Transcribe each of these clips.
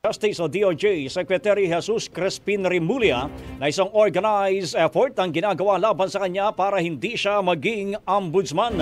Justice o DOJ Secretary Jesus Crispin Remulla na isang organized effort ang ginagawa laban sa kanya para hindi siya maging ombudsman.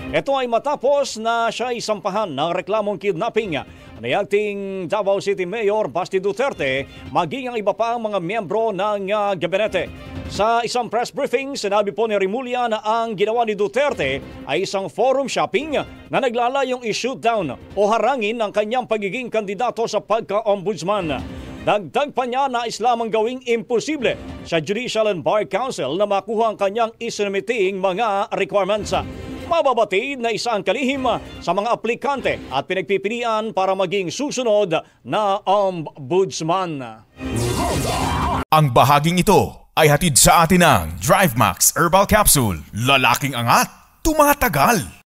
Ito ay matapos na siya isampahan ng reklamong kidnapping ni acting Davao City Mayor Basti Duterte maging ang iba pa ang mga miyembro ng gabinete. Sa isang press briefing, sinabi po ni Remulla na ang ginawa ni Duterte ay isang forum shopping na naglalayong i-shoot down o harangin ang kanyang pagiging kandidato sa pagka-ombudsman. Dagdag pa niya na lamang gawing imposible sa Judicial and Bar Council na makuha ang kanyang isinamiting mga requirements. Mababatid na isa ang kalihim sa mga aplikante at pinagpipilian para maging susunod na ombudsman. Ang bahaging ito ay hatid sa atin ng DriveMax Herbal Capsule. Lalaking angat, tumatagal.